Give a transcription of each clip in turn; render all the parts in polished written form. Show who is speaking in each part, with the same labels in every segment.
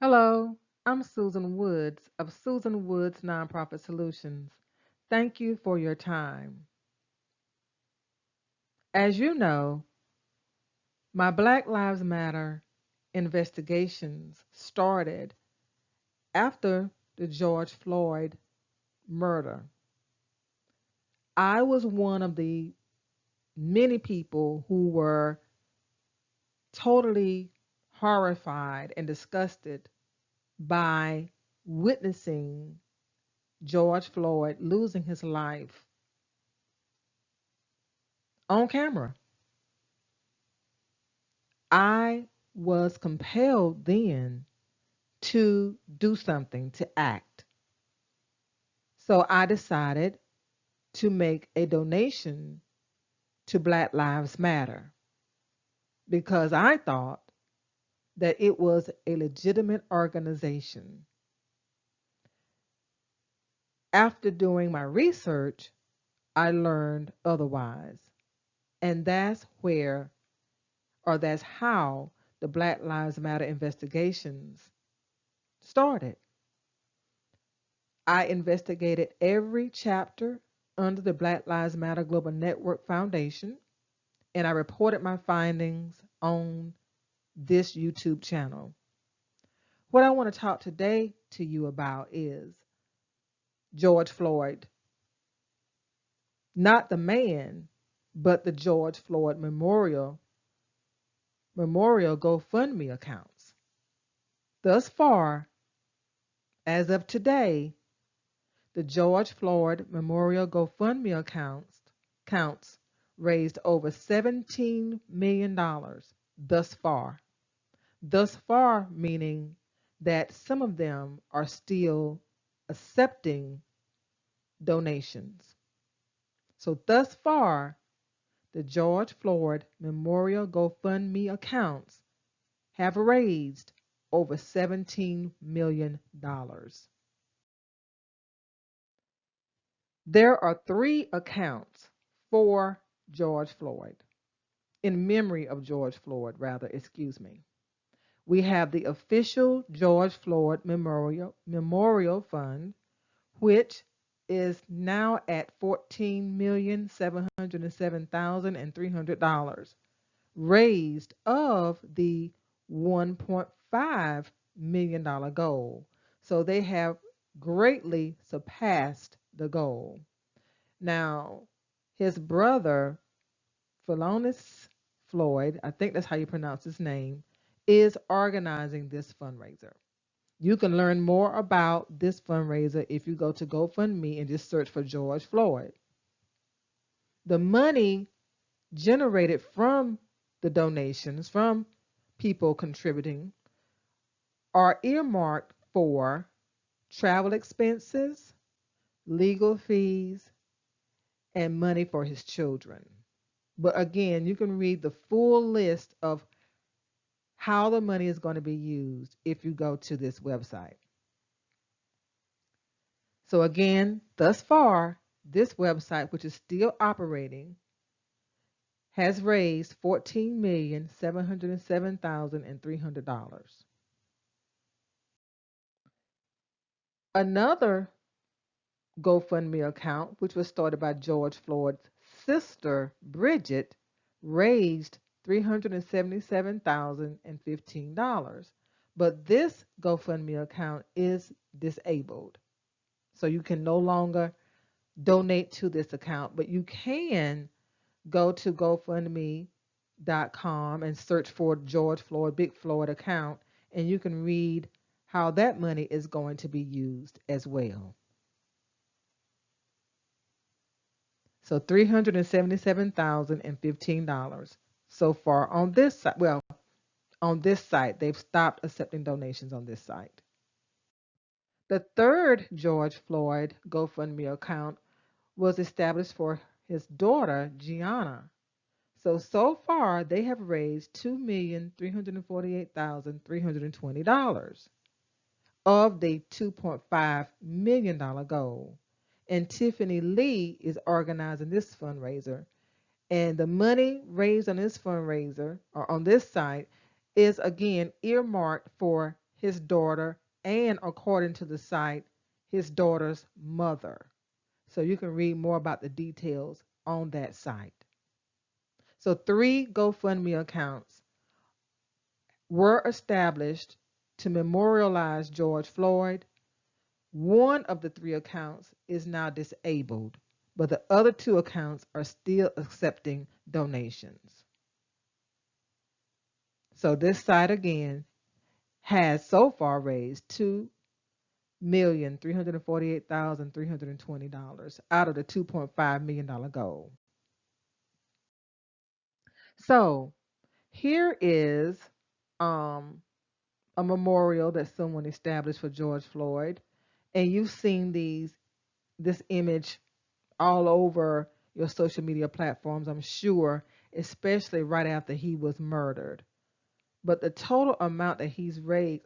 Speaker 1: Hello, I'm Susan Woods of Susan Woods Nonprofit Solutions. Thank you for your time. As you know, my Black Lives Matter investigations started after the George Floyd murder. I was one of the many people who were totally horrified and disgusted by witnessing George Floyd losing his life on camera. I was compelled then to do something, to act. So I decided to make a donation to Black Lives Matter because I thought that it was a legitimate organization. After doing my research, I learned otherwise. And that's where, or that's how, the Black Lives Matter investigations started. I investigated every chapter under the Black Lives Matter Global Network Foundation, and I reported my findings on this YouTube channel. What I want to talk today to you about is George Floyd, not the man, but the George Floyd Memorial GoFundMe accounts. Thus far, as of today, the George Floyd Memorial GoFundMe counts raised over $17 million thus far. Thus far, meaning that some of them are still accepting donations. So, thus far, the George Floyd Memorial GoFundMe accounts have raised over $17 million. There are three accounts for George Floyd, in memory of George Floyd, rather, excuse me. We have the official George Floyd Memorial Fund, which is now at $14,707,300, raised of the $1.5 million goal. So they have greatly surpassed the goal. Now, his brother, Philonis Floyd, I think that's how you pronounce his name, is organizing this fundraiser. You can learn more about this fundraiser if you go to GoFundMe and just search for George Floyd. The money generated from the donations, from people contributing, are earmarked for travel expenses, legal fees, and money for his children. But again, you can read the full list of how the money is going to be used if you go to this website. So again, thus far, this website, which is still operating, has raised $14,707,300. Another GoFundMe account, which was started by George Floyd's sister, Bridget, raised $377,015. But this GoFundMe account is disabled. So you can no longer donate to this account, but you can go to GoFundMe.com and search for George Floyd, Big Floyd account, and you can read how that money is going to be used as well. So $377,015 so far on this site. Well, on this site, they've stopped accepting donations on this site. The third George Floyd GoFundMe account was established for his daughter, Gianna. So far, they have raised $2,348,320 of the $2.5 million goal. And Tiffany Lee is organizing this fundraiser. And the money raised on this fundraiser or on this site is again earmarked for his daughter, and according to the site, his daughter's mother. So you can read more about the details on that site. So 3 GoFundMe accounts were established to memorialize George Floyd. One of the 3 accounts is now disabled, but the other 2 accounts are still accepting donations. So this site again has so far raised $2,348,320 out of the $2.5 million goal. So here is a memorial that someone established for George Floyd, and you've seen this image all over your social media platforms, I'm sure, especially right after he was murdered. But the total amount that he's raised,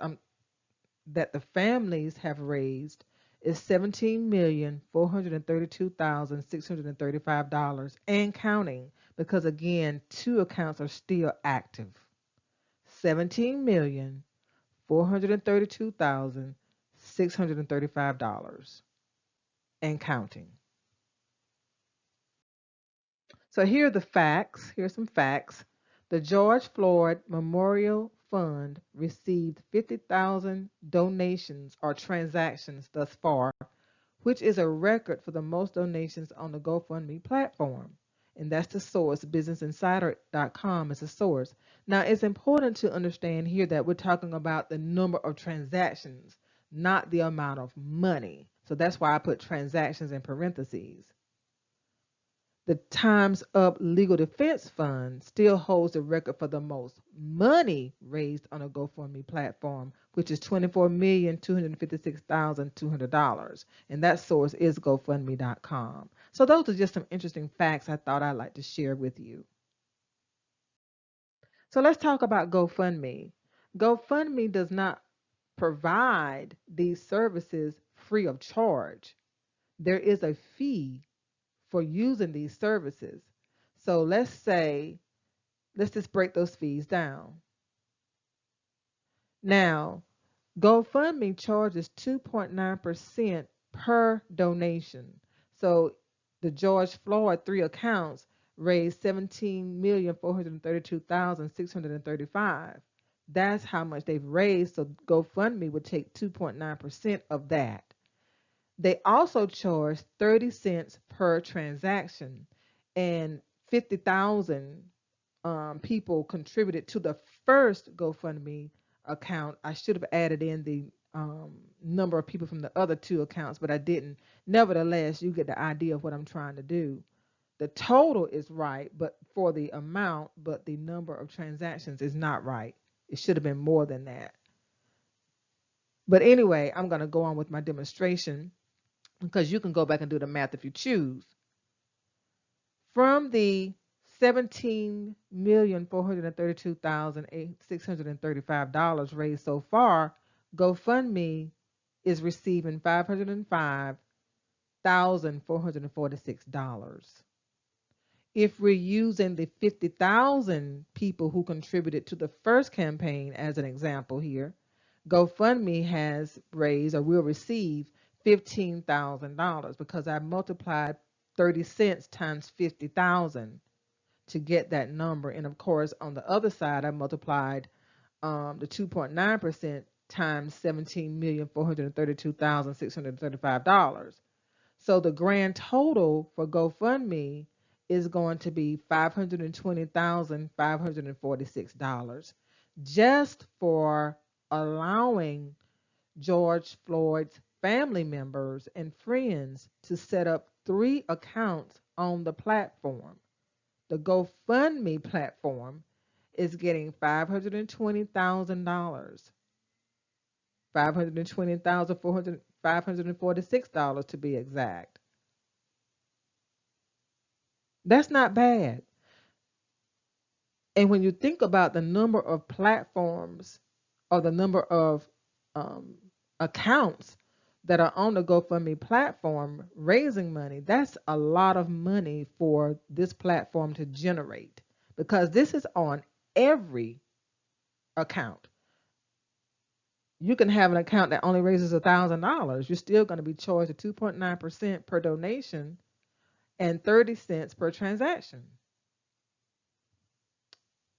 Speaker 1: that the families have raised, is $17,432,635 and counting, because again, 2 accounts are still active. $17,432,635 and counting. So here are the facts. Here's some facts. The George Floyd Memorial Fund received 50,000 donations or transactions thus far, which is a record for the most donations on the GoFundMe platform. And that's the source. BusinessInsider.com is the source. Now, it's important to understand here that we're talking about the number of transactions, not the amount of money. So that's why I put transactions in parentheses. The Time's Up Legal Defense Fund still holds the record for the most money raised on a GoFundMe platform, which is $24,256,200. And that source is GoFundMe.com. So those are just some interesting facts I thought I'd like to share with you. So let's talk about GoFundMe. GoFundMe does not provide these services free of charge. There is a fee for using these services. So let's just break those fees down. Now, GoFundMe charges 2.9% per donation. So the George Floyd 3 accounts raised $17,432,635. That's how much they've raised. So GoFundMe would take 2.9% of that. They also charge 30 cents per transaction, and 50,000 people contributed to the first GoFundMe account. I should have added in the number of people from the other 2 accounts, but I didn't. Nevertheless, you get the idea of what I'm trying to do. The total is right, but for the amount, but the number of transactions is not right. It should have been more than that. But anyway, I'm going to go on with my demonstration, because you can go back and do the math if you choose. From the $17,432,635 raised so far, GoFundMe is receiving $505,446. If we're using the 50,000 people who contributed to the first campaign as an example here, GoFundMe has raised or will receive $15,000, because I multiplied 30 cents times 50,000 to get that number. And of course, on the other side, I multiplied the 2.9% times $17,432,635. So the grand total for GoFundMe is going to be $520,546 just for allowing George Floyd's family members and friends to set up 3 accounts on the platform. The GoFundMe platform is getting $520,000, $520,546 to be exact. That's not bad. And when you think about the number of platforms or the number of accounts that are on the GoFundMe platform raising money, that's a lot of money for this platform to generate, because this is on every account. You can have an account that only raises $1,000. You're still going to be charged a 2.9% per donation and 30 cents per transaction.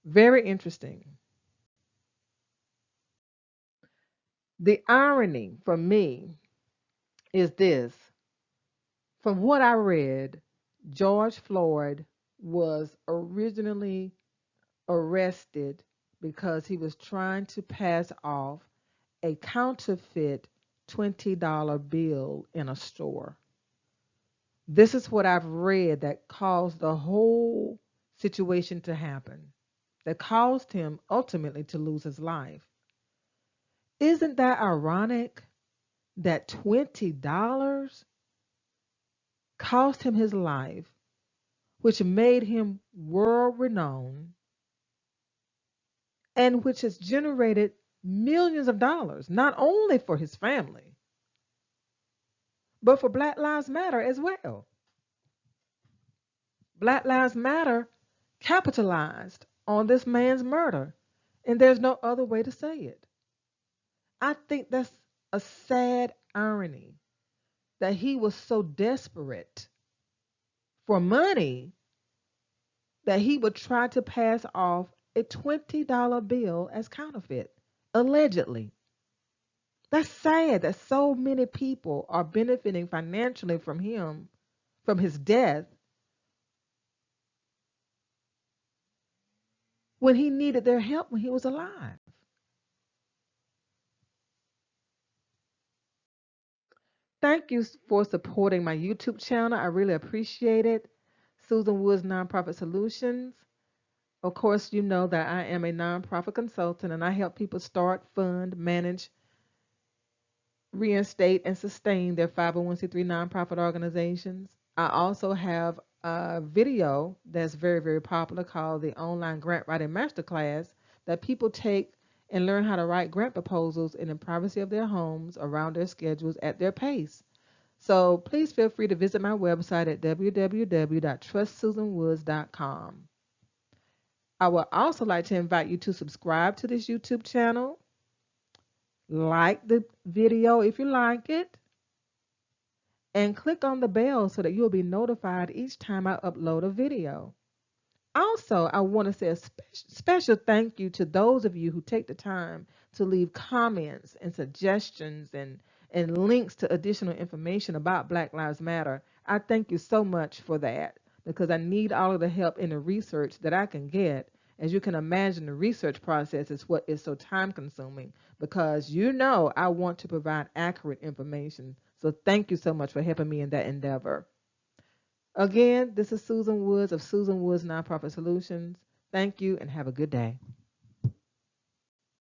Speaker 1: Very interesting. The irony for me is this. From what I read, George Floyd was originally arrested because he was trying to pass off a counterfeit $20 bill in a store. This is what I've read that caused the whole situation to happen, that caused him ultimately to lose his life. Isn't that ironic that $20 cost him his life, which made him world renowned and which has generated millions of dollars, not only for his family, but for Black Lives Matter as well. Black Lives Matter capitalized on this man's murder, and there's no other way to say it. I think that's a sad irony that he was so desperate for money that he would try to pass off a $20 bill as counterfeit, allegedly. That's sad that so many people are benefiting financially from him, from his death, when he needed their help when he was alive. Thank you for supporting my YouTube channel. I really appreciate it. Susan Woods Nonprofit Solutions. Of course, you know that I am a nonprofit consultant and I help people start, fund, manage, reinstate, and sustain their 501c3 nonprofit organizations. I also have a video that's very, very popular called the Online Grant Writing Masterclass that people take and learn how to write grant proposals in the privacy of their homes, around their schedules, at their pace. So please feel free to visit my website at www.trustsusanwoods.com. I would also like to invite you to subscribe to this YouTube channel, like the video if you like it, and click on the bell so that you'll be notified each time I upload a video. Also, I want to say a special thank you to those of you who take the time to leave comments and suggestions and links to additional information about Black Lives Matter. I thank you so much for that because I need all of the help in the research that I can get. As you can imagine, the research process is what is so time consuming because I want to provide accurate information. So thank you so much for helping me in that endeavor. Again, this is Susan Woods of Susan Woods Nonprofit Solutions. Thank you and have a good day.